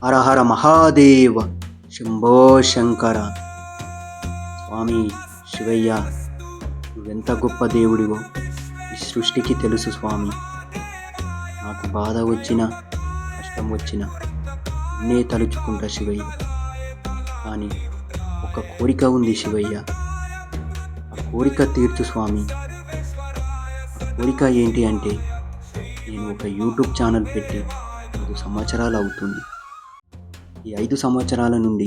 హర హర మహాదేవ శంభో శంకర. స్వామి శివయ్య, నువ్వెంత గొప్ప దేవుడివో ఈ సృష్టికి తెలుసు స్వామి. నాకు బాధ వచ్చినా కష్టం వచ్చినా నిన్నే తలుచుకుంటా శివయ్య. కానీ ఒక కోరిక ఉంది శివయ్య, ఆ కోరిక తీర్చు స్వామి. ఆ కోరిక ఏంటి అంటే, నేను ఒక యూట్యూబ్ ఛానల్ పెట్టి 5 సంవత్సరాలు అవుతుంది. ఈ 5 సంవత్సరాల నుండి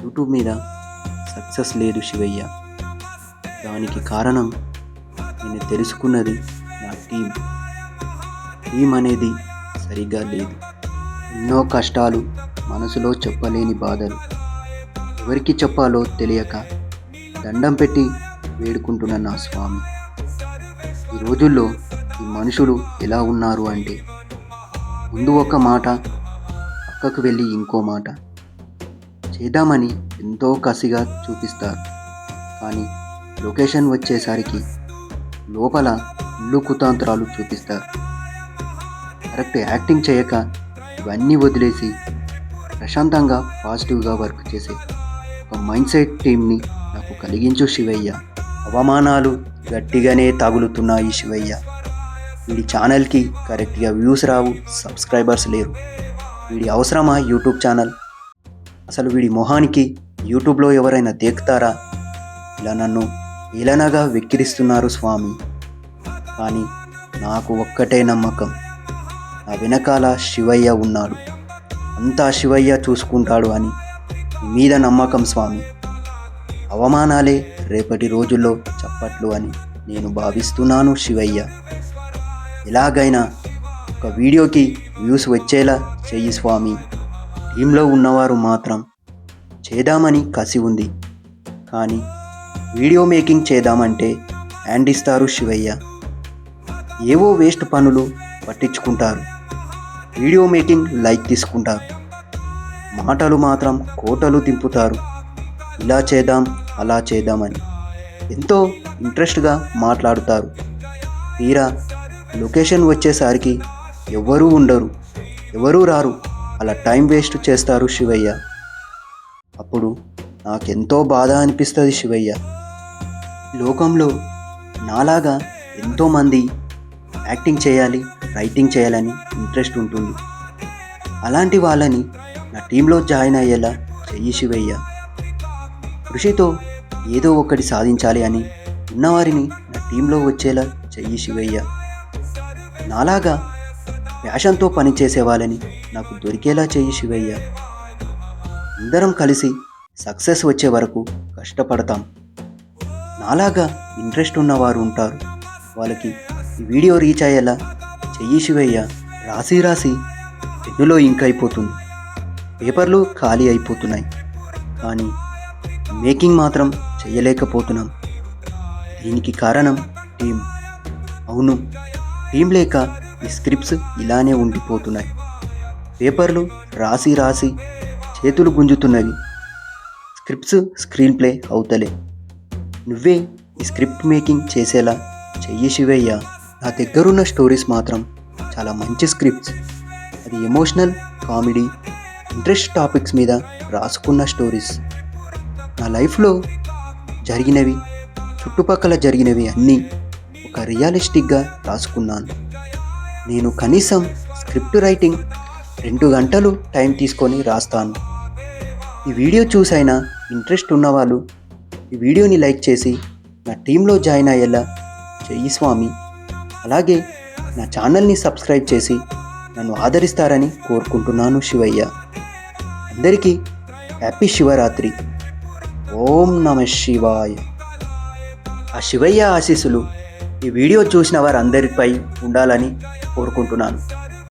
యూట్యూబ్ మీద సక్సెస్ లేదు శివయ్య. దానికి కారణం నేను తెలుసుకున్నది నా టీం అనేది సరిగ్గా లేదు. ఎన్నో కష్టాలు, మనసులో చెప్పలేని బాధలు, ఎవరికి చెప్పాలో తెలియక దండం పెట్టి వేడుకుంటున్న నా స్వామి. ఈ రోజుల్లో ఈ మనుషులు ఎలా ఉన్నారు అంటే, ముందు ఒక మాట, పక్కకు వెళ్ళి ఇంకో మాట చేద్దామని ఎంతో కసిగా చూపిస్తారు. కానీ లొకేషన్ వచ్చేసరికి లోపల ఇల్లు కుతంత్రాలు చూపిస్తారు. కరెక్ట్ యాక్టింగ్ చేయక ఇవన్నీ వదిలేసి ప్రశాంతంగా పాజిటివ్గా వర్క్ చేసే ఒక మైండ్ సెట్ టీంని నాకు కలిగించు శివయ్య. అవమానాలు గట్టిగానే తగులుతున్నాయి శివయ్య. వీడి ఛానల్కి కరెక్ట్గా వ్యూస్ రావు, సబ్స్క్రైబర్స్ లేరు. వీడి అవసరమా యూట్యూబ్ ఛానల్? అసలు వీడి మొహానికి యూట్యూబ్లో ఎవరైనా దేకుతారా? ఇలా నన్ను ఏలనగా వెక్కిరిస్తున్నారు స్వామి. కానీ నాకు ఒక్కటే నమ్మకం, నా వెనకాల శివయ్య ఉన్నాడు, అంతా శివయ్య చూసుకుంటాడు అని మీ మీద నమ్మకం స్వామి. అవమానాలే రేపటి రోజుల్లో చప్పట్లు అని నేను భావిస్తున్నాను శివయ్య. ఎలాగైనా ఒక వీడియోకి వ్యూస్ వచ్చేలా చెయ్యి స్వామి. టీంలో ఉన్నవారు మాత్రం చేద్దామని కసి ఉంది, కానీ వీడియో మేకింగ్ చేద్దామంటే హ్యాండ్ ఇస్తారు శివయ్య. ఏవో వేస్ట్ పనులు పట్టించుకుంటారు, వీడియో మేకింగ్ లైక్ తీసుకుంటారు, మాటలు మాత్రం కోటలు దింపుతారు. ఇలా చేద్దాం అలా చేద్దామని ఎంతో ఇంట్రెస్ట్గా మాట్లాడుతారు. తీరా లొకేషన్ వచ్చేసరికి ఎవరూ ఉండరు, ఎవరూ రారు, అలా టైం వేస్ట్ చేస్తారు శివయ్య. అప్పుడు నాకెంతో బాధ అనిపిస్తుంది శివయ్య. లోకంలో నాలాగా ఎంతోమంది యాక్టింగ్ చేయాలి, రైటింగ్ చేయాలని ఇంట్రెస్ట్ ఉంటుంది. అలాంటి వాళ్ళని నా టీంలో జాయిన్ అయ్యేలా చెయ్యి శివయ్య. కృషితో ఏదో ఒకటి సాధించాలి అని ఉన్నవారిని నా టీంలో వచ్చేలా చెయ్యి శివయ్య. నాలాగా ప్యాషన్తో పనిచేసే వాళ్ళని నాకు దొరికేలా చెయ్యి శివయ్య. అందరం కలిసి సక్సెస్ వచ్చే వరకు కష్టపడతాం. నాలాగా ఇంట్రెస్ట్ ఉన్నవారు ఉంటారు, వాళ్ళకి ఈ వీడియో రీచ్ అయ్యేలా చెయ్యి శివయ్య. రాసి పెన్నులో ఇంక్ అయిపోతుంది, పేపర్లు ఖాళీ అయిపోతున్నాయి, కానీ మేకింగ్ మాత్రం చేయలేకపోతున్నాం. దీనికి కారణం టీం. అవును, టీం లేక ఈ స్క్రిప్ట్స్ ఇలానే ఉండిపోతున్నాయి. పేపర్లు రాసి చేతులు గుంజుతున్నవి, స్క్రిప్ట్స్ స్క్రీన్ ప్లే అవుతలే. నువ్వే ఈ స్క్రిప్ట్ మేకింగ్ చేసేలా చెయ్యి శివయ్య. నా దగ్గరున్న స్టోరీస్ మాత్రం చాలా మంచి స్క్రిప్ట్స్. అది ఎమోషనల్, కామెడీ, ఇంట్రెస్ట్ టాపిక్స్ మీద రాసుకున్న స్టోరీస్. నా లైఫ్లో జరిగినవి, చుట్టుపక్కల జరిగినవి అన్నీ ఒక రియలిస్టిక్గా రాసుకున్నాను. నేను కనీసం స్క్రిప్ట్ రైటింగ్ 2 గంటలు టైం తీసుకొని రాస్తాను. ఈ వీడియో చూసైనా ఇంట్రెస్ట్ ఉన్నవాళ్ళు ఈ వీడియోని లైక్ చేసి నా టీంలో జాయిన్ అయ్యేలా చెయ్యి స్వామి. అలాగే నా ఛానల్ని సబ్స్క్రైబ్ చేసి నన్ను ఆదరిస్తారని కోరుకుంటున్నాను శివయ్య. అందరికీ హ్యాపీ శివరాత్రి. ఓం నమః శివాయ. ఆ శివయ్య ఆశీస్సులు ఈ వీడియో చూసిన వారందరిపై ఉండాలని కోరుకుంటున్నాను.